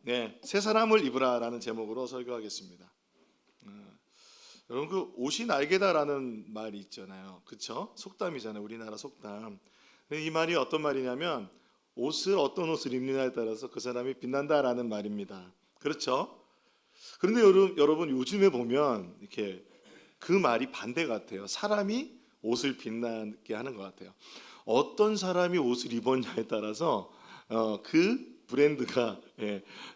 네, 새 사람을 입으라라는 제목으로 설교하겠습니다. 여러분 그 옷이 날개다라는 말이 있잖아요. 그렇죠? 속담이잖아요. 우리나라 속담. 이 말이 어떤 말이냐면 어떤 옷을 입느냐에 따라서 그 사람이 빛난다라는 말입니다. 그렇죠? 그런데 여러분 요즘에 보면 이렇게 그 말이 반대 같아요. 사람이 옷을 빛나게 하는 것 같아요. 어떤 사람이 옷을 입었냐에 따라서 그 브랜드가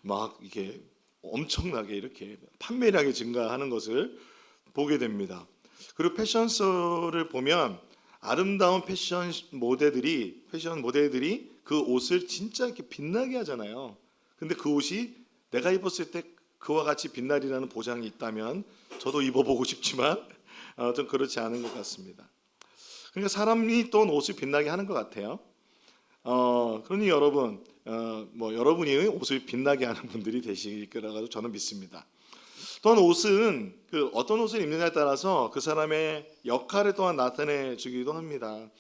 막 이렇게 엄청나게 이렇게 판매량이 증가하는 것을 보게 됩니다. 그리고 패션쇼를 보면 아름다운 패션 모델들이 그 옷을 진짜 이렇게 빛나게 하잖아요. 근데 그 옷이 내가 입었을 때 그와 같이 빛나리라는 보장이 있다면 저도 입어보고 싶지만 좀 그렇지 않은 것 같습니다. 그러니까 사람이 또 옷을 빛나게 하는 것 같아요. 그러니 여러분, 여러분이 옷을 빛나게 하는 분들이 되실 거라고 저는 믿습니다. 또한 옷은 어떤 옷을 입느냐에 따라서 그 사람의 역할을 또한 나타내 주기도 합니다.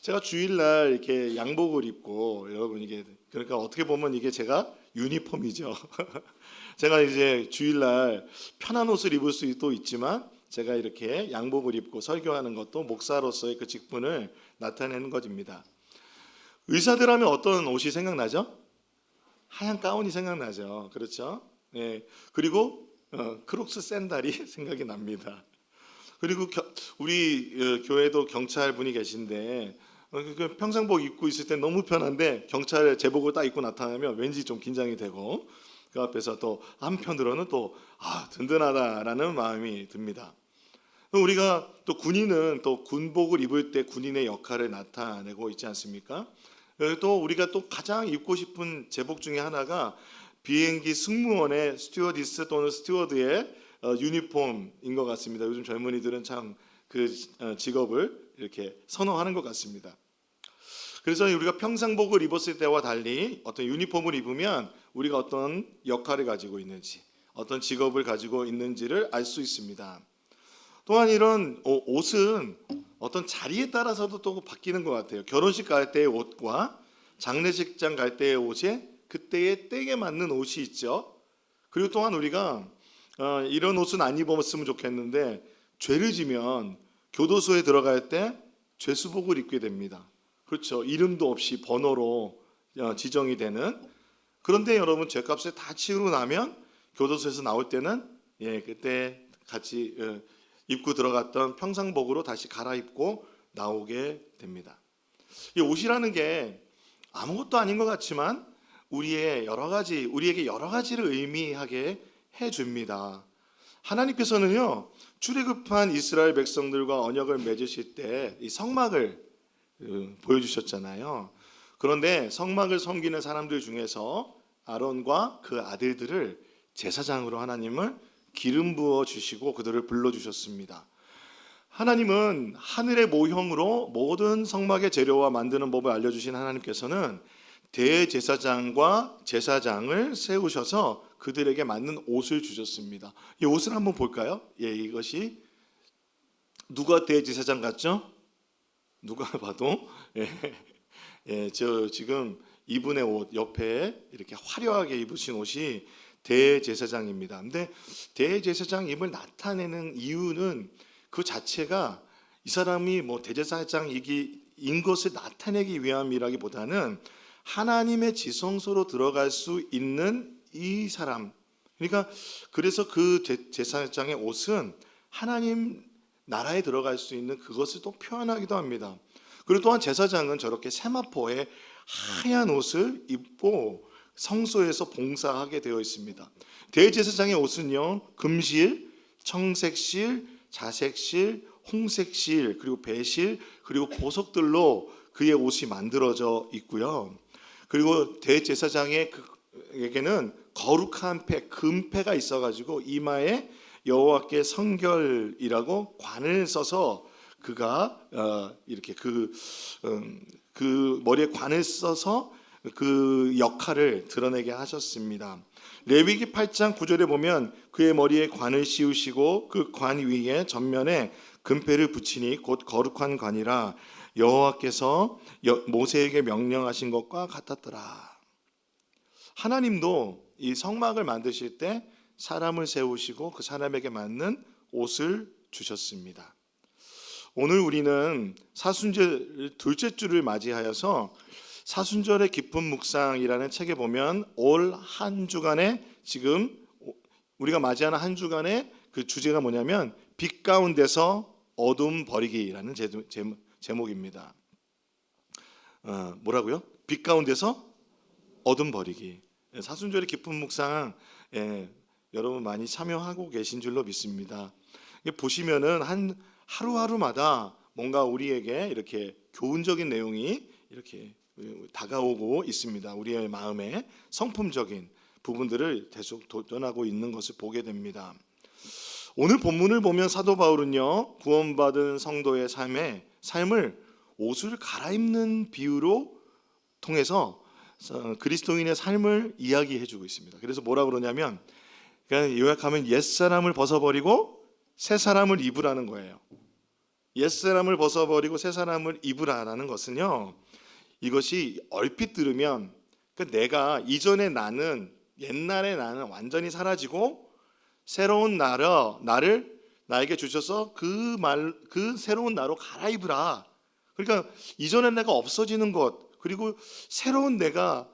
제가 주일날 이렇게 양복을 입고 여러분 이게 그러니까 어떻게 보면 이게 제가 유니폼이죠. 제가 이제 주일날 편한 옷을 입을 수도 있지만 제가 이렇게 양복을 입고 설교하는 것도 목사로서의 그 직분을 나타내는 것입니다. 의사들 하면 어떤 옷이 생각나죠? 하얀 가운이 생각나죠. 그렇죠? 네. 그리고 크록스 샌들이 생각이 납니다. 그리고 우리 교회도 경찰 분이 계신데 그 평상복 입고 있을 때 너무 편한데 경찰 제복을 딱 입고 나타나면 왠지 좀 긴장이 되고 그 앞에서 또 한편으로는 또 든든하다라는 마음이 듭니다. 우리가 또 군인은 또 군복을 입을 때 군인의 역할을 나타내고 있지 않습니까? 또 우리가 또 가장 입고 싶은 제복 중에 하나가 비행기 승무원의 스튜어디스 또는 스튜어드의 유니폼인 것 같습니다. 요즘 젊은이들은 참 그 직업을 이렇게 선호하는 것 같습니다. 그래서 우리가 평상복을 입었을 때와 달리 어떤 유니폼을 입으면 우리가 어떤 역할을 가지고 있는지, 어떤 직업을 가지고 있는지를 알 수 있습니다. 또한 이런 옷은 어떤 자리에 따라서도 또 바뀌는 것 같아요. 결혼식 갈 때의 옷과 장례식장 갈 때의 옷에 그때의 때에 맞는 옷이 있죠. 그리고 또한 우리가 이런 옷은 안 입었으면 좋겠는데 죄를 지면 교도소에 들어갈 때 죄수복을 입게 됩니다. 그렇죠. 이름도 없이 번호로 지정이 되는. 그런데 여러분 죄값을 다 치르고 나면 교도소에서 나올 때는 그때 같이 입고 들어갔던 평상복으로 다시 갈아입고 나오게 됩니다. 이 옷이라는 게 아무것도 아닌 것 같지만 우리에게 여러 가지를 의미하게 해줍니다. 하나님께서는요 출애굽한 이스라엘 백성들과 언약을 맺으실 때 이 성막을 보여주셨잖아요. 그런데 성막을 섬기는 사람들 중에서 아론과 그 아들들을 제사장으로 하나님을 기름 부어 주시고 그들을 불러 주셨습니다. 하나님은 하늘의 모형으로 모든 성막의 재료와 만드는 법을 알려주신 하나님께서는 대제사장과 제사장을 세우셔서 그들에게 맞는 옷을 주셨습니다. 이 옷을 한번 볼까요? 이것이 누가 대제사장 같죠? 누가 봐도 저 지금 이분의 옷 옆에 이렇게 화려하게 입으신 옷이 대제사장입니다. 근데 대제사장임을 나타내는 이유는 그 자체가 이 사람이 대제사장인 것을 나타내기 위함이라기보다는 하나님의 지성소로 들어갈 수 있는 이 사람. 그러니까 그래서 그 제사장의 옷은 하나님 나라에 들어갈 수 있는 그것을 또 표현하기도 합니다. 그리고 또한 제사장은 저렇게 세마포에 하얀 옷을 입고 성소에서 봉사하게 되어 있습니다. 대제사장의 옷은요 금실, 청색실, 자색실, 홍색실, 그리고 배실, 그리고 보석들로 그의 옷이 만들어져 있고요. 그리고 대제사장에게는 거룩한 금패가 있어가지고 이마에 여호와께 성결이라고 관을 써서 그가 이렇게 그 머리에 관을 써서 그 역할을 드러내게 하셨습니다. 레위기 8장 9절에 보면 그의 머리에 관을 씌우시고 그 관 위에 전면에 금패를 붙이니 곧 거룩한 관이라 모세에게 명령하신 것과 같았더라. 하나님도 이 성막을 만드실 때 사람을 세우시고 그 사람에게 맞는 옷을 주셨습니다. 오늘 우리는 사순절 둘째 주를 맞이하여서 사순절의 깊은 묵상이라는 책에 보면 올 한 주간에 지금 우리가 맞이하는 한 주간의 그 주제가 뭐냐면 빛 가운데서 어둠 버리기라는 제목입니다. 뭐라고요? 빛 가운데서 어둠 버리기. 사순절의 깊은 묵상, 여러분 많이 참여하고 계신 줄로 믿습니다. 보시면은 한 하루하루마다 뭔가 우리에게 이렇게 교훈적인 내용이 이렇게 다가오고 있습니다. 우리의 마음에 성품적인 부분들을 계속 도전하고 있는 것을 보게 됩니다. 오늘 본문을 보면 사도 바울은요, 구원받은 성도의 삶을 옷을 갈아입는 비유로 통해서 그리스도인의 삶을 이야기해주고 있습니다. 그래서 뭐라 그러냐면, 그냥 요약하면 옛사람을 벗어버리고 새 사람을 입으라는 거예요. 옛사람을 벗어버리고 새 사람을 입으라는 것은요, 이것이 얼핏 들으면 내가 이전에 나는, 옛날에 나는 완전히 사라지고 새로운 나를 나에게 주셔서 그 새로운 나로 갈아입으라. 그러니까 이전에 내가 없어지는 것, 그리고 새로운 내가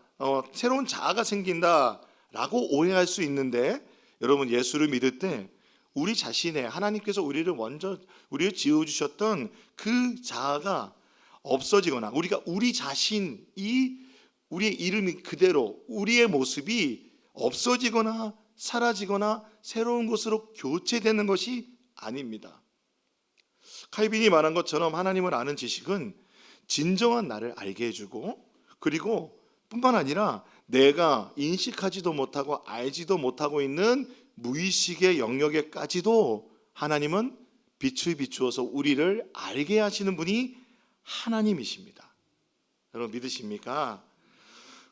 새로운 자아가 생긴다라고 오해할 수 있는데, 여러분 예수를 믿을 때 우리 자신의 하나님께서 우리를 지어 주셨던 그 자아가 없어지거나 우리 자신이 우리의 이름이 그대로 우리의 모습이 없어지거나 사라지거나 새로운 것으로 교체되는 것이 아닙니다. 칼빈이 말한 것처럼 하나님을 아는 지식은 진정한 나를 알게 해주고, 그리고 뿐만 아니라 내가 인식하지도 못하고 알지도 못하고 있는 무의식의 영역에까지도 하나님은 빛을 비추어서 우리를 알게 하시는 분이 하나님이십니다. 여러분 믿으십니까?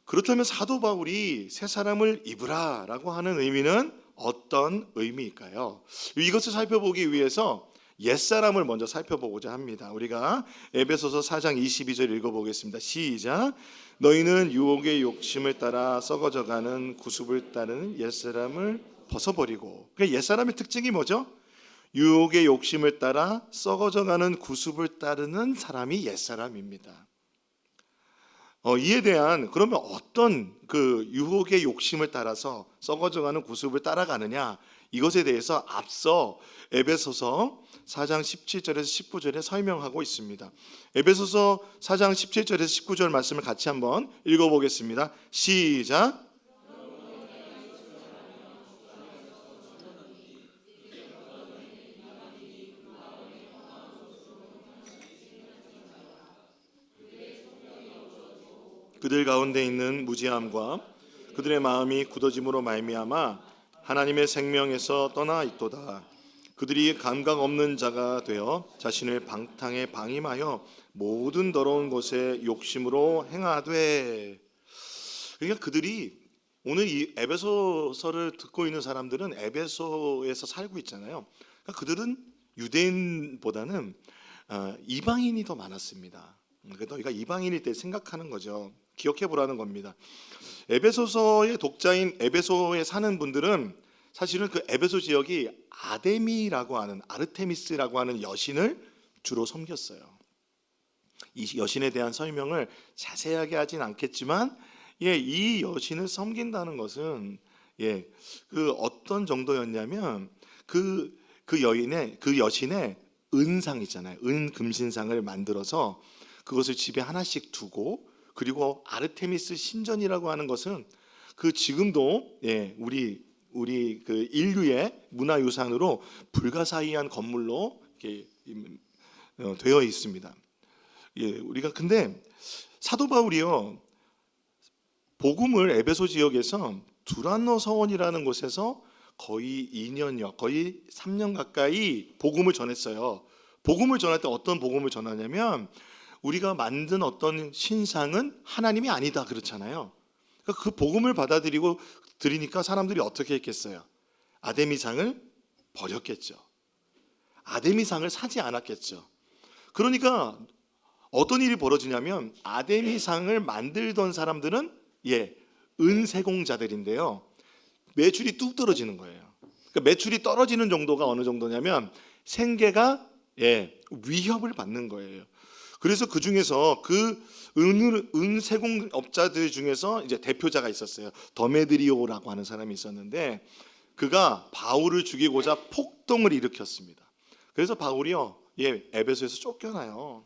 그렇다면 사도 바울이 새 사람을 입으라 라고 하는 의미는 어떤 의미일까요? 이것을 살펴보기 위해서 옛사람을 먼저 살펴보고자 합니다. 우리가 에베소서 4장 22절 읽어보겠습니다. 시작. 너희는 유혹의 욕심을 따라 썩어져가는 구습을 따르는 옛사람을 벗어버리고. 그러니까 옛사람의 특징이 뭐죠? 유혹의 욕심을 따라 썩어져가는 구습을 따르는 사람이 옛사람입니다. 이에 대한, 그러면 어떤 그 유혹의 욕심을 따라서 썩어져가는 구습을 따라가느냐, 이것에 대해서 앞서 에베소서 4장 17절에서 19절에 설명하고 있습니다. 에베소서 4장 17절에서 19절 말씀을 같이 한번 읽어보겠습니다. 시작. 그들 가운데 있는 무지함과 그들의 마음이 굳어짐으로 말미암아 하나님의 생명에서 떠나 있도다. 그들이 감각 없는 자가 되어 자신을 방탕에 방임하여 모든 더러운 것에 욕심으로 행하되. 그러니까 그들이 오늘 이 에베소서를 듣고 있는 사람들은 에베소에서 살고 있잖아요. 그러니까 그들은 유대인보다는 이방인이 더 많았습니다. 그러니까 너희가 이방인일 때 생각하는 거죠. 기억해 보라는 겁니다. 에베소서의 독자인 에베소에 사는 분들은 사실은 그 에베소 지역이 아데미라고 하는, 아르테미스라고 하는 여신을 주로 섬겼어요. 이 여신에 대한 설명을 자세하게 하진 않겠지만, 이 여신을 섬긴다는 것은 그 어떤 정도였냐면 그 여신의 은상 있잖아요. 은 금신상을 만들어서 그것을 집에 하나씩 두고, 그리고 아르테미스 신전이라고 하는 것은 그 지금도 우리 그 인류의 문화유산으로 불가사의한 건물로 이렇게 되어 있습니다. 우리가 근데 사도 바울이요, 복음을 에베소 지역에서 두란노 서원이라는 곳에서 거의 2년여, 거의 3년 가까이 복음을 전했어요. 복음을 전할 때 어떤 복음을 전하냐면, 우리가 만든 어떤 신상은 하나님이 아니다 그렇잖아요. 그러니까 그 복음을 들으니까 사람들이 어떻게 했겠어요? 아데미상을 버렸겠죠. 아데미상을 사지 않았겠죠. 그러니까 어떤 일이 벌어지냐면, 아데미상을 만들던 사람들은 은세공자들인데요, 매출이 뚝 떨어지는 거예요. 그러니까 매출이 떨어지는 정도가 어느 정도냐면 생계가 위협을 받는 거예요. 그래서 그 중에서 그 은세공업자들 중에서 이제 대표자가 있었어요. 더메드리오라고 하는 사람이 있었는데 그가 바울을 죽이고자 폭동을 일으켰습니다. 그래서 바울이요, 에베소에서 쫓겨나요.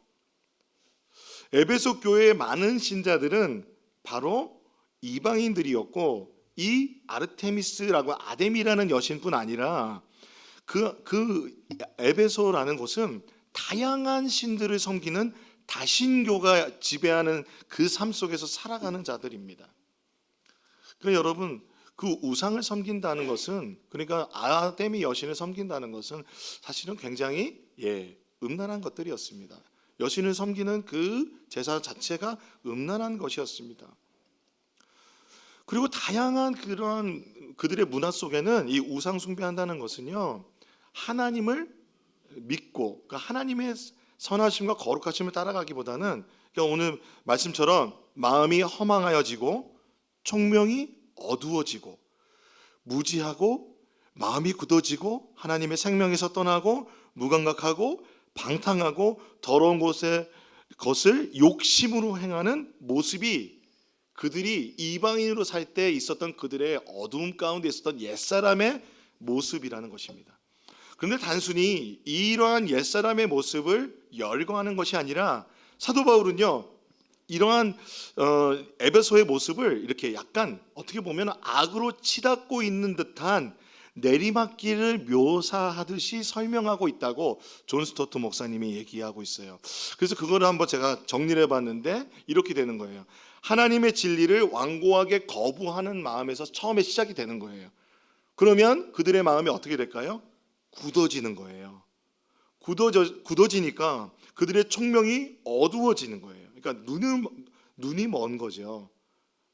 에베소 교회의 많은 신자들은 바로 이방인들이었고, 이 아르테미스라고 아데미라는 여신뿐 아니라 그 에베소라는 곳은 다양한 신들을 섬기는 다신교가 지배하는 그 삶 속에서 살아가는 자들입니다. 그러니까 여러분, 그 우상을 섬긴다는 것은, 그러니까 아데미 여신을 섬긴다는 것은 사실은 굉장히 음란한 것들이었습니다. 여신을 섬기는 그 제사 자체가 음란한 것이었습니다. 그리고 다양한 그런 그들의 문화 속에는 이 우상 숭배한다는 것은요, 하나님을 믿고 그러니까 하나님의 선하심과 거룩하심을 따라가기보다는, 그러니까 오늘 말씀처럼 마음이 허망하여지고 총명이 어두워지고 무지하고 마음이 굳어지고 하나님의 생명에서 떠나고 무감각하고 방탕하고 더러운 것을 욕심으로 행하는 모습이 그들이 이방인으로 살 때 있었던 그들의 어두움 가운데 있었던 옛사람의 모습이라는 것입니다. 그런데 단순히 이러한 옛사람의 모습을 열거하는 것이 아니라 사도 바울은요, 이러한 에베소의 모습을 이렇게 약간 어떻게 보면 악으로 치닫고 있는 듯한 내리막길을 묘사하듯이 설명하고 있다고 존 스토트 목사님이 얘기하고 있어요. 그래서 그거를 한번 제가 정리를 해봤는데 이렇게 되는 거예요. 하나님의 진리를 완고하게 거부하는 마음에서 처음에 시작이 되는 거예요. 그러면 그들의 마음이 어떻게 될까요? 굳어지는 거예요. 굳어지니까 그들의 총명이 어두워지는 거예요. 그러니까 눈이 먼 거죠.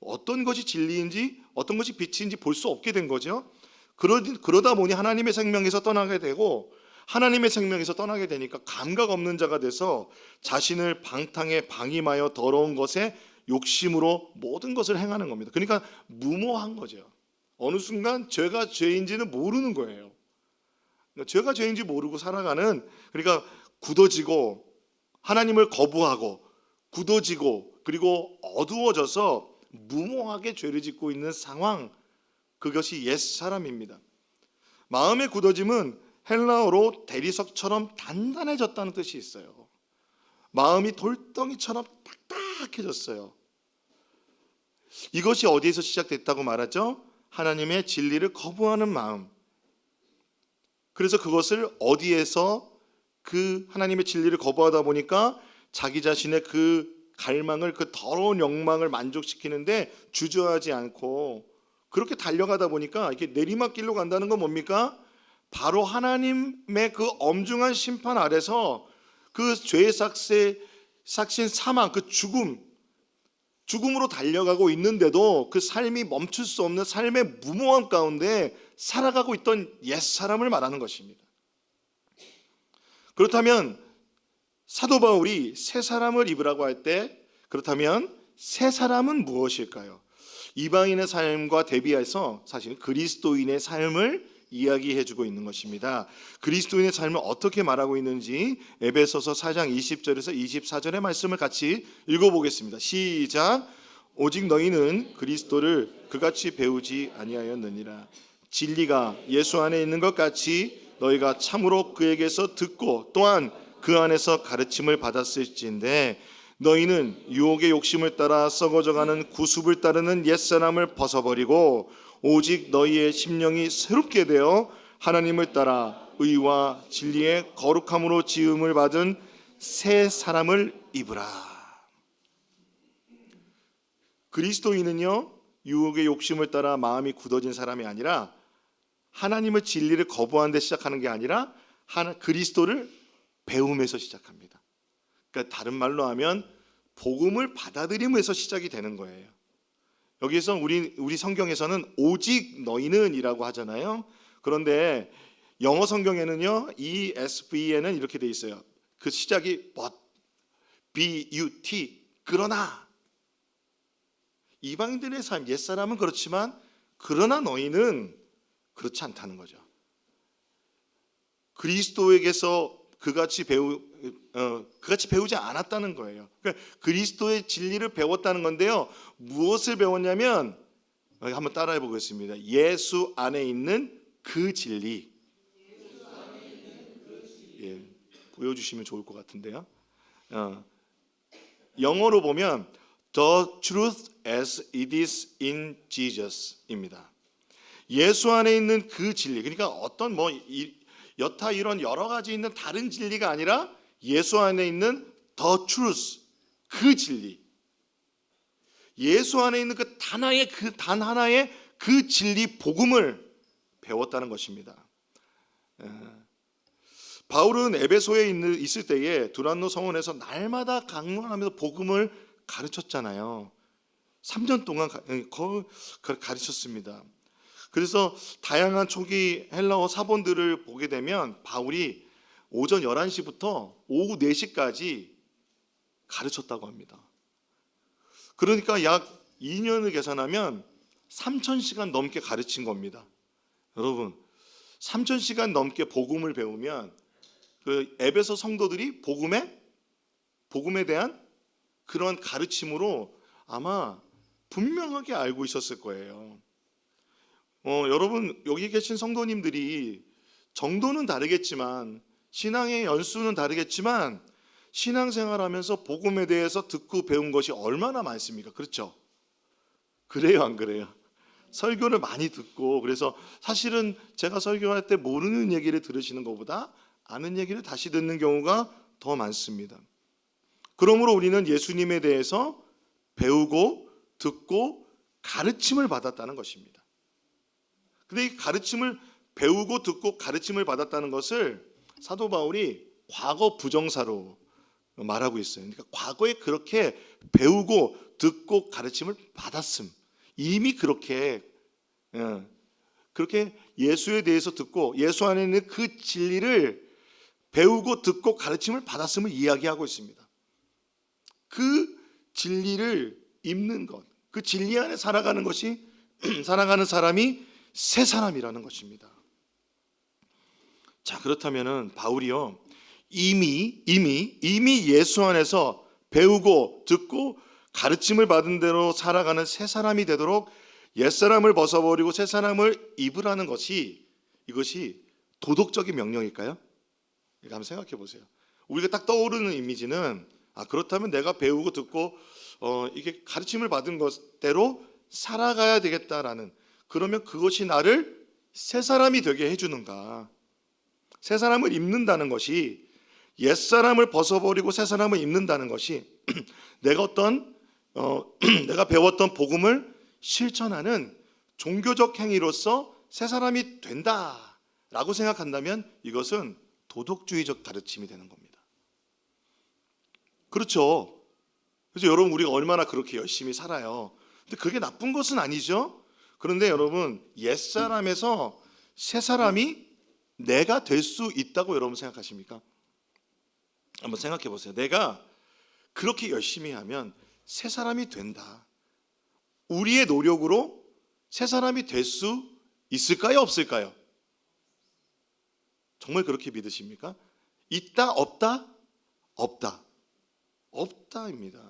어떤 것이 진리인지 어떤 것이 빛인지 볼 수 없게 된 거죠. 그러다 보니 하나님의 생명에서 떠나게 되고, 하나님의 생명에서 떠나게 되니까 감각 없는 자가 돼서 자신을 방탕에 방임하여 더러운 것에 욕심으로 모든 것을 행하는 겁니다. 그러니까 무모한 거죠. 어느 순간 죄가 죄인지는 모르는 거예요. 죄가 죄인지 모르고 살아가는, 그러니까 굳어지고 하나님을 거부하고 굳어지고 그리고 어두워져서 무모하게 죄를 짓고 있는 상황, 그것이 옛사람입니다. 마음의 굳어짐은 헬라어로 대리석처럼 단단해졌다는 뜻이 있어요. 마음이 돌덩이처럼 딱딱해졌어요. 이것이 어디에서 시작됐다고 말하죠? 하나님의 진리를 거부하는 마음. 그래서 그것을 어디에서 그 하나님의 진리를 거부하다 보니까 자기 자신의 그 갈망을, 그 더러운 욕망을 만족시키는데 주저하지 않고 그렇게 달려가다 보니까 이렇게 내리막길로 간다는 건 뭡니까? 바로 하나님의 그 엄중한 심판 아래서 그 죄의 삭신 사망, 그 죽음으로 달려가고 있는데도 그 삶이 멈출 수 없는 삶의 무모함 가운데 살아가고 있던 옛사람을 말하는 것입니다. 그렇다면 사도 바울이 새 사람을 입으라고 할 때, 그렇다면 새 사람은 무엇일까요? 이방인의 삶과 대비해서 사실 그리스도인의 삶을 이야기해주고 있는 것입니다. 그리스도인의 삶을 어떻게 말하고 있는지 에베소서 4장 20절에서 24절의 말씀을 같이 읽어보겠습니다. 시작. 오직 너희는 그리스도를 그같이 배우지 아니하였느니라. 진리가 예수 안에 있는 것 같이 너희가 참으로 그에게서 듣고 또한 그 안에서 가르침을 받았을진데, 너희는 유혹의 욕심을 따라 썩어져가는 구습을 따르는 옛사람을 벗어버리고 오직 너희의 심령이 새롭게 되어 하나님을 따라 의와 진리의 거룩함으로 지음을 받은 새 사람을 입으라. 그리스도인은요, 유혹의 욕심을 따라 마음이 굳어진 사람이 아니라 하나님의 진리를 거부하는 데 시작하는 게 아니라 그리스도를 배움에서 시작합니다. 그러니까 다른 말로 하면 복음을 받아들임에서 시작이 되는 거예요. 여기에서 우리 성경에서는 오직 너희는이라고 하잖아요. 그런데 영어 성경에는요, ESV에는 이렇게 돼 있어요. 그 시작이 but, but, 그러나. 이방인들의 삶, 옛사람은 그렇지만 그러나 너희는 그렇지 않다는 거죠. 그리스도에게서 그같이 배우지 않았다는 거예요. 그러니까 그리스도의 진리를 배웠다는 건데요. 무엇을 배웠냐면, 한번 따라해 보겠습니다. 예수 안에 있는 그 진리. 예, 보여주시면 좋을 것 같은데요. 영어로 보면 The truth as it is in Jesus입니다. 예수 안에 있는 그 진리, 그러니까 어떤 여타 이런 여러 가지 있는 다른 진리가 아니라 예수 안에 있는 The truth, 그 진리, 예수 안에 있는 그 단 하나의 그 진리 복음을 배웠다는 것입니다. 바울은 에베소에 있을 때에 두란노 성원에서 날마다 강론하면서 복음을 가르쳤잖아요. 3년 동안 가르쳤습니다. 그래서 다양한 초기 헬라어 사본들을 보게 되면 바울이 오전 11시부터 오후 4시까지 가르쳤다고 합니다. 그러니까 약 2년을 계산하면 3,000시간 넘게 가르친 겁니다. 여러분, 3,000시간 넘게 복음을 배우면 그 에베소 성도들이 복음에 대한 그런 가르침으로 아마 분명하게 알고 있었을 거예요. 여러분, 여기 계신 성도님들이 정도는 다르겠지만, 신앙의 연수는 다르겠지만, 신앙생활하면서 복음에 대해서 듣고 배운 것이 얼마나 많습니까? 그렇죠? 그래요, 안 그래요? 설교를 많이 듣고, 그래서 사실은 제가 설교할 때 모르는 얘기를 들으시는 것보다 아는 얘기를 다시 듣는 경우가 더 많습니다. 그러므로 우리는 예수님에 대해서 배우고 듣고 가르침을 받았다는 것입니다. 근데 이 가르침을 배우고 듣고 가르침을 받았다는 것을 사도 바울이 과거 부정사로 말하고 있어요. 그러니까 과거에 그렇게 배우고 듣고 가르침을 받았음. 이미 그렇게 예수에 대해서 듣고 예수 안에 있는 그 진리를 배우고 듣고 가르침을 받았음을 이야기하고 있습니다. 그 진리를 입는 것, 그 진리 안에 살아가는 것이 살아가는 사람이 새 사람이라는 것입니다. 자, 그렇다면은 바울이요 이미 예수 안에서 배우고 듣고 가르침을 받은 대로 살아가는 새 사람이 되도록 옛사람을 벗어버리고 새 사람을 입으라는 것이, 이것이 도덕적인 명령일까요? 이거 한번 생각해 보세요. 우리가 딱 떠오르는 이미지는 그렇다면 내가 배우고 듣고 이게 가르침을 받은 것대로 살아가야 되겠다라는, 그러면 그것이 나를 새 사람이 되게 해주는가? 새 사람을 입는다는 것이, 옛사람을 벗어버리고 새 사람을 입는다는 것이 내가 내가 배웠던 복음을 실천하는 종교적 행위로서 새 사람이 된다라고 생각한다면 이것은 도덕주의적 가르침이 되는 겁니다. 그렇죠? 그래서 여러분, 우리가 얼마나 그렇게 열심히 살아요. 근데 그게 나쁜 것은 아니죠. 그런데 여러분, 옛사람에서 새 사람이 내가 될 수 있다고 여러분 생각하십니까? 한번 생각해 보세요. 내가 그렇게 열심히 하면 새 사람이 된다. 우리의 노력으로 새 사람이 될 수 있을까요? 없을까요? 정말 그렇게 믿으십니까? 있다? 없다? 없다. 없다입니다.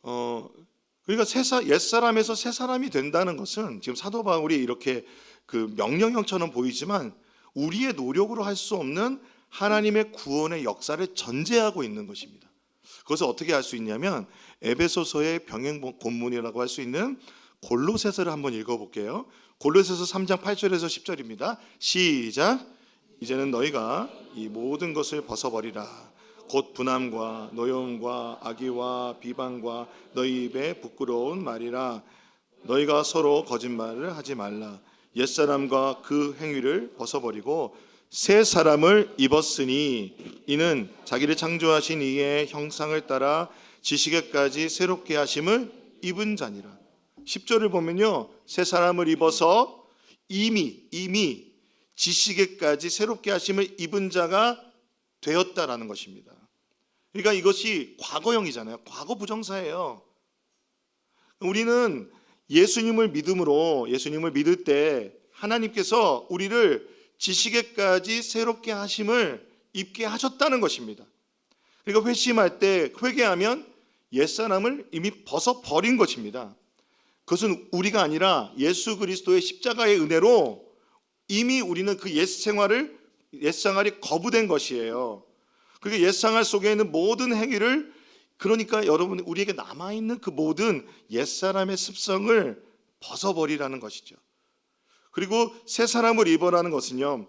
그러니까 옛사람에서 새 사람이 된다는 것은 지금 사도 바울이 이렇게 그 명령형처럼 보이지만 우리의 노력으로 할 수 없는 하나님의 구원의 역사를 전제하고 있는 것입니다. 그것을 어떻게 할 수 있냐면 에베소서의 병행 본문이라고 할 수 있는 골로새서를 한번 읽어볼게요. 골로새서 3장 8절에서 10절입니다. 시작. 이제는 너희가 이 모든 것을 벗어버리라. 곧 분함과 노여움과 악의와 비방과 너희 입에 부끄러운 말이라. 너희가 서로 거짓말을 하지 말라. 옛사람과 그 행위를 벗어버리고 새 사람을 입었으니 이는 자기를 창조하신 이의 형상을 따라 지식에까지 새롭게 하심을 입은 자니라. 10절을 보면요, 새 사람을 입어서 이미 지식에까지 새롭게 하심을 입은 자가 되었다라는 것입니다. 그러니까 이것이 과거형이잖아요. 과거 부정사예요. 우리는 예수님을 믿을 때 하나님께서 우리를 지식에까지 새롭게 하심을 입게 하셨다는 것입니다. 그러니까 회심할 때, 회개하면 옛사람을 이미 벗어버린 것입니다. 그것은 우리가 아니라 예수 그리스도의 십자가의 은혜로 이미 우리는 그 옛생활이 거부된 것이에요. 그러니까 옛생활 속에 있는 모든 행위를, 그러니까 여러분, 우리에게 남아있는 그 모든 옛사람의 습성을 벗어버리라는 것이죠. 그리고 새 사람을 입어라는 것은요,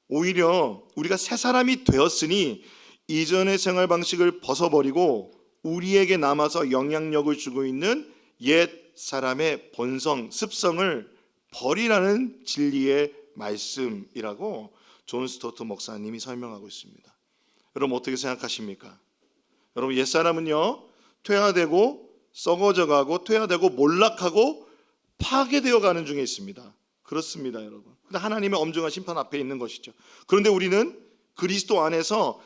오히려 우리가 새 사람이 되었으니 이전의 생활 방식을 벗어버리고 우리에게 남아서 영향력을 주고 있는 옛 사람의 본성, 습성을 버리라는 진리의 말씀이라고 존 스토트 목사님이 설명하고 있습니다. 여러분 어떻게 생각하십니까? 여러분 옛사람은요, 퇴화되고 썩어져가고 퇴화되고 몰락하고 파괴되어 가는 중에 있습니다. 그렇습니다, 여러분. 근데 하나님의 엄중한 심판 앞에 있는 것이죠. 그런데 우리는 그리스도 안에서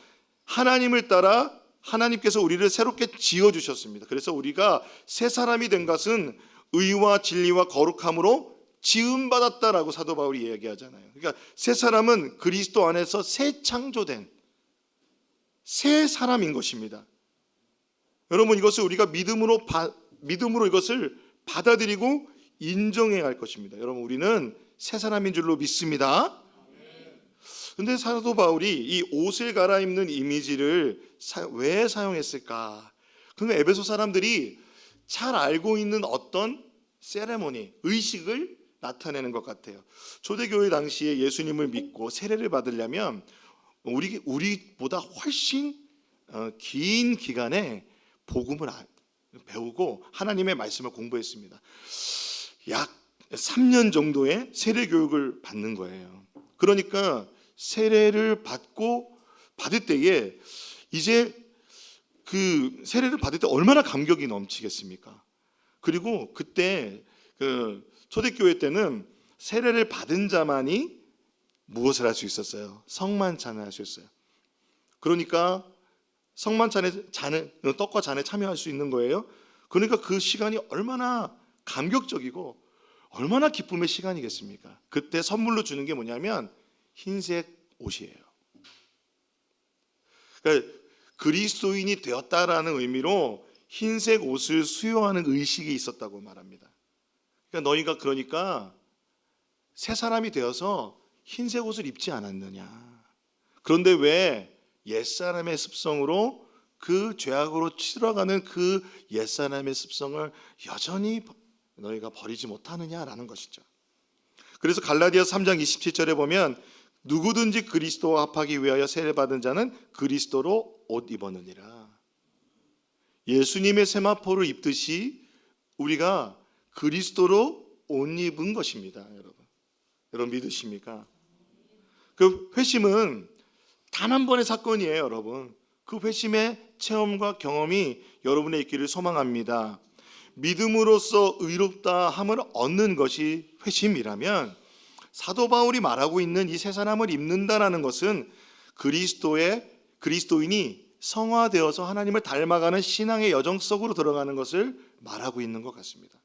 하나님을 따라 하나님께서 우리를 새롭게 지어주셨습니다. 그래서 우리가 새 사람이 된 것은 의와 진리와 거룩함으로 지음받았다라고 사도 바울이 이야기하잖아요. 그러니까 새 사람은 그리스도 안에서 새 창조된 새 사람인 것입니다. 여러분 이것을 우리가 믿음으로 이것을 받아들이고 인정해야 할 것입니다. 여러분 우리는 새 사람인 줄로 믿습니다. 근데 사도 바울이 이 옷을 갈아입는 이미지를 왜 사용했을까? 그러니까 에베소 사람들이 잘 알고 있는 어떤 세레모니, 의식을 나타내는 것 같아요. 초대교회 당시에 예수님을 믿고 세례를 받으려면 우리보다 훨씬 긴 기간에 복음을 배우고 하나님의 말씀을 공부했습니다. 약 3년 정도의 세례 교육을 받는 거예요. 그러니까 세례를 받을 때에 이제 그 세례를 받을 때 얼마나 감격이 넘치겠습니까? 그리고 그때 그 초대교회 때는 세례를 받은 자만이 무엇을 할 수 있었어요? 성만찬을 할 수 있어요. 그러니까 성만찬에 떡과 잔에 참여할 수 있는 거예요. 그러니까 그 시간이 얼마나 감격적이고 얼마나 기쁨의 시간이겠습니까? 그때 선물로 주는 게 뭐냐면 흰색 옷이에요. 그러니까 그리스도인이 되었다라는 의미로 흰색 옷을 수여하는 의식이 있었다고 말합니다. 그러니까 새 사람이 되어서 흰색 옷을 입지 않았느냐. 그런데 왜 옛사람의 습성으로 그 죄악으로 치러가는 그 옛사람의 습성을 여전히 너희가 버리지 못하느냐라는 것이죠. 그래서 갈라디아서 3장 27절에 보면 누구든지 그리스도와 합하기 위하여 세례받은 자는 그리스도로 옷 입었느니라. 예수님의 세마포를 입듯이 우리가 그리스도로 옷 입은 것입니다. 여러분 믿으십니까? 그 회심은 단 한 번의 사건이에요. 여러분 그 회심의 체험과 경험이 여러분의 있기를 소망합니다. 믿음으로써 의롭다 함을 얻는 것이 회심이라면 사도 바울이 말하고 있는 이 새 사람을 입는다라는 것은 그리스도인이 성화되어서 하나님을 닮아가는 신앙의 여정 속으로 들어가는 것을 말하고 있는 것 같습니다.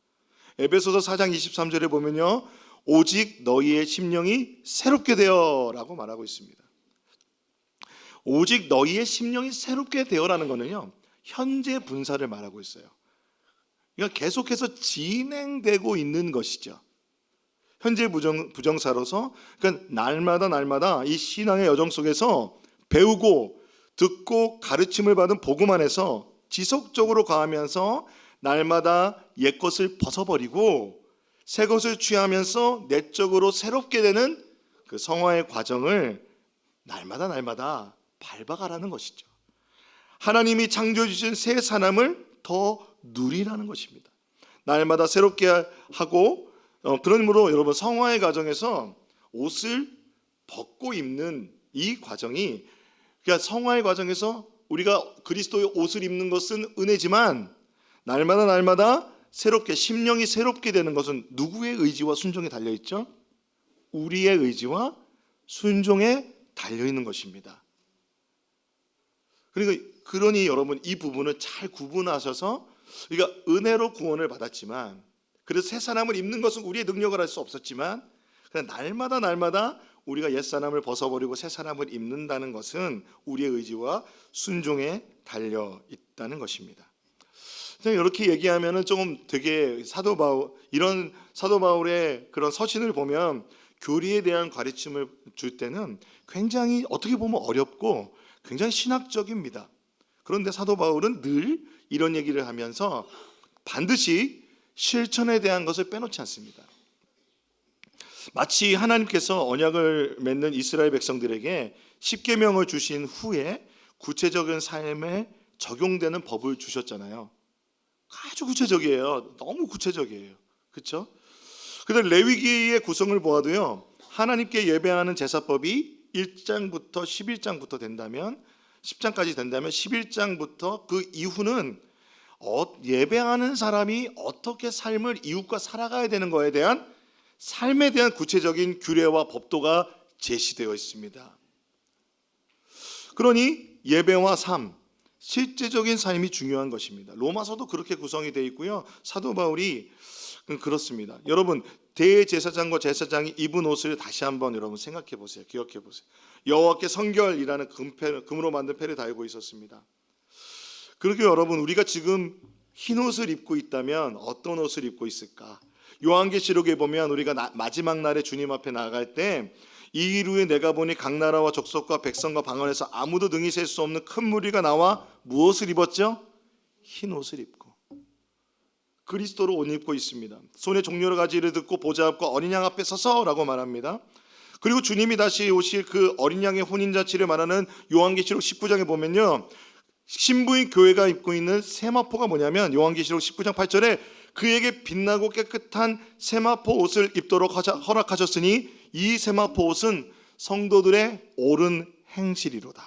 에베소서 4장 23절에 보면요, 오직 너희의 심령이 새롭게 되어라고 말하고 있습니다. 오직 너희의 심령이 새롭게 되어라는 것은요, 현재 분사를 말하고 있어요. 그러니까 계속해서 진행되고 있는 것이죠. 현재 부정사로서, 그러니까 날마다 이 신앙의 여정 속에서 배우고 듣고 가르침을 받은 복음 안에서 지속적으로 가하면서 날마다 옛것을 벗어버리고 새 것을 취하면서 내적으로 새롭게 되는 그 성화의 과정을 날마다 밟아가라는 것이죠. 하나님이 창조해 주신 새 사람을 더 누리라는 것입니다. 날마다 새롭게 하고, 그러므로 여러분 성화의 과정에서 옷을 벗고 입는 이 과정이, 그러니까 성화의 과정에서 우리가 그리스도의 옷을 입는 것은 은혜지만 날마다 새롭게 심령이 새롭게 되는 것은 누구의 의지와 순종에 달려 있죠? 우리의 의지와 순종에 달려 있는 것입니다. 그러니 여러분 이 부분을 잘 구분하셔서, 우리가 은혜로 구원을 받았지만 그래서 새 사람을 입는 것은 우리의 능력을 할 수 없었지만 그냥 날마다 우리가 옛 사람을 벗어버리고 새 사람을 입는다는 것은 우리의 의지와 순종에 달려 있다는 것입니다. 이렇게 얘기하면은 조금 되게 이런 사도 바울의 그런 서신을 보면 교리에 대한 가르침을 줄 때는 굉장히 어떻게 보면 어렵고 굉장히 신학적입니다. 그런데 사도 바울은 늘 이런 얘기를 하면서 반드시 실천에 대한 것을 빼놓지 않습니다. 마치 하나님께서 언약을 맺는 이스라엘 백성들에게 십계명을 주신 후에 구체적인 삶에 적용되는 법을 주셨잖아요. 아주 구체적이에요. 너무 구체적이에요. 그렇죠? 그런데 레위기의 구성을 보아도요, 하나님께 예배하는 제사법이 1장부터 11장부터 된다면 10장까지 된다면 11장부터 그 이후는 예배하는 사람이 어떻게 삶을 이웃과 살아가야 되는 것에 대한 삶에 대한 구체적인 규례와 법도가 제시되어 있습니다. 그러니 예배와 삶, 실제적인 삶이 중요한 것입니다. 로마서도 그렇게 구성이 되어 있고요. 사도 바울이 그렇습니다. 여러분, 대제사장과 제사장이 입은 옷을 다시 한번 여러분 생각해 보세요. 기억해 보세요. 여호와께 성결이라는 금으로 만든 패를 달고 있었습니다. 그렇게 여러분, 우리가 지금 흰 옷을 입고 있다면 어떤 옷을 입고 있을까? 요한계시록에 보면 우리가 마지막 날에 주님 앞에 나아갈 때 이 일 후에 내가 보니 각 나라와 족속과 백성과 방언에서 아무도 능히 셀 수 없는 큰 무리가 나와 무엇을 입었죠? 흰 옷을 입고 그리스도로 옷 입고 있습니다. 손에 종려를 가지를 듣고 보좌 앞과 어린 양 앞에 서서라고 말합니다. 그리고 주님이 다시 오실 그 어린 양의 혼인잔치를 말하는 요한계시록 19장에 보면요, 신부인 교회가 입고 있는 세마포가 뭐냐면 요한계시록 19장 8절에 그에게 빛나고 깨끗한 세마포 옷을 입도록 허락하셨으니 이 세마포 옷은 성도들의 옳은 행실이로다.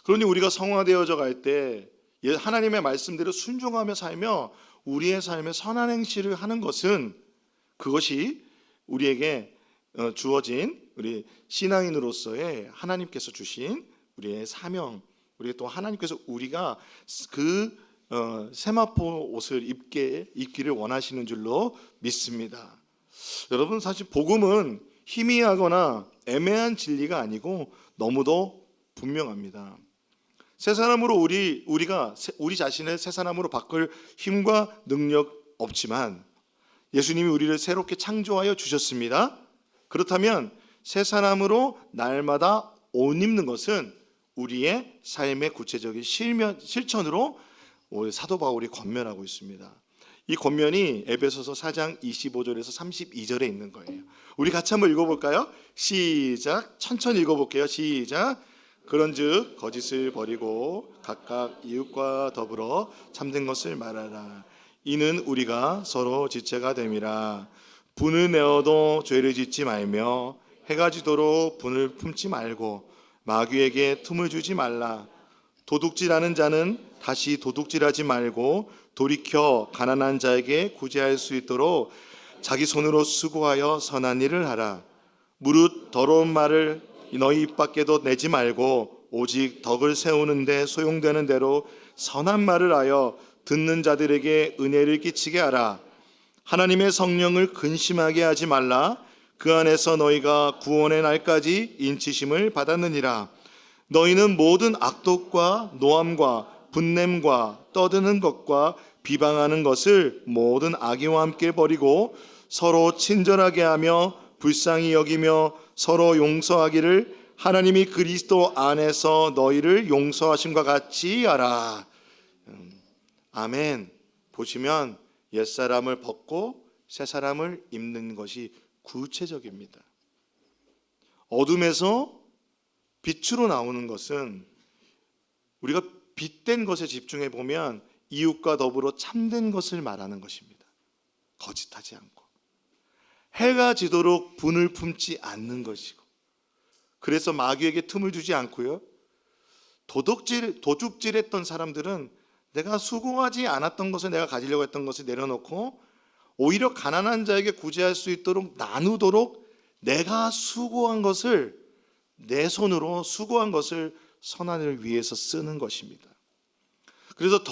그러니 우리가 성화되어져 갈 때 하나님의 말씀대로 순종하며 살며 우리의 삶에 선한 행실을 하는 것은 그것이 우리에게 주어진 우리 신앙인으로서의 하나님께서 주신 우리의 사명, 우리 또 하나님께서 우리가 그 세마포 옷을 입기를 원하시는 줄로 믿습니다. 여러분, 사실 복음은 희미하거나 애매한 진리가 아니고 너무도 분명합니다. 새 사람으로 우리 자신을 새 사람으로 바꿀 힘과 능력 없지만 예수님이 우리를 새롭게 창조하여 주셨습니다. 그렇다면 새 사람으로 날마다 옷 입는 것은 우리의 삶의 구체적인 실천으로 사도 바울이 권면하고 있습니다. 이 권면이 에베소서 4장 25절에서 32절에 있는 거예요. 우리 같이 한번 읽어볼까요? 시작. 천천히 읽어볼게요. 시작. 그런즉 거짓을 버리고 각각 이웃과 더불어 참된 것을 말하라. 이는 우리가 서로 지체가 됨이라. 분을 내어도 죄를 짓지 말며 해가 지도록 분을 품지 말고 마귀에게 틈을 주지 말라. 도둑질하는 자는 다시 도둑질하지 말고 돌이켜 가난한 자에게 구제할 수 있도록 자기 손으로 수고하여 선한 일을 하라. 무릇 더러운 말을 너희 입 밖에도 내지 말고 오직 덕을 세우는 데 소용되는 대로 선한 말을 하여 듣는 자들에게 은혜를 끼치게 하라. 하나님의 성령을 근심하게 하지 말라. 그 안에서 너희가 구원의 날까지 인치심을 받았느니라. 너희는 모든 악독과 노함과 분냄과 떠드는 것과 비방하는 것을 모든 악의와 함께 버리고 서로 친절하게 하며 불쌍히 여기며 서로 용서하기를 하나님이 그리스도 안에서 너희를 용서하심과 같이 하라. 아멘. 보시면 옛사람을 벗고 새사람을 입는 것이 구체적입니다. 어둠에서 빛으로 나오는 것은 우리가 빛된 것에 집중해 보면 이웃과 더불어 참된 것을 말하는 것입니다. 거짓하지 않고 해가 지도록 분을 품지 않는 것이고, 그래서 마귀에게 틈을 주지 않고요. 도둑질했던 사람들은 내가 수고하지 않았던 것을, 내가 가지려고 했던 것을 내려놓고 오히려 가난한 자에게 구제할 수 있도록 나누도록 내가 수고한 것을, 내 손으로 수고한 것을 선한 일을 위해서 쓰는 것입니다. 그래서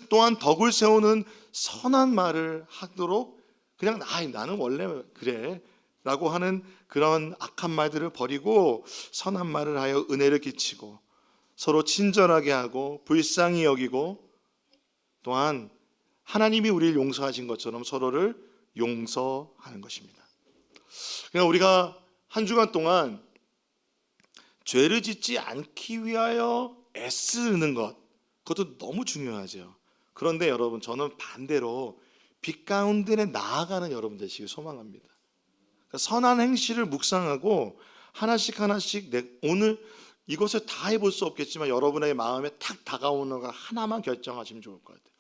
또한 덕을 세우는 선한 말을 하도록 그냥 나는 원래 그래 라고 하는 그런 악한 말들을 버리고 선한 말을 하여 은혜를 끼치고 서로 친절하게 하고 불쌍히 여기고 또한 하나님이 우리를 용서하신 것처럼 서로를 용서하는 것입니다. 그냥 우리가 한 주간 동안 죄를 짓지 않기 위하여 애쓰는 것, 그것도 너무 중요하죠. 그런데 여러분, 저는 반대로 빛 가운데 나아가는 여러분 되시길 소망합니다. 그러니까 선한 행실을 묵상하고 하나씩 오늘 이것을 다 해볼 수 없겠지만 여러분의 마음에 탁 다가오는 거 하나만 결정하시면 좋을 것 같아요.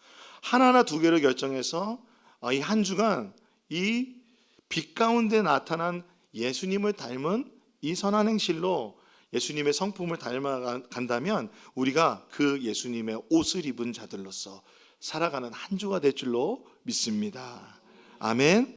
하나나 두 개를 결정해서 이 한 주간 이 빛 가운데 나타난 예수님을 닮은 이 선한 행실로 예수님의 성품을 닮아간다면 우리가 그 예수님의 옷을 입은 자들로서 살아가는 한 주가 될 줄로 믿습니다. 아멘.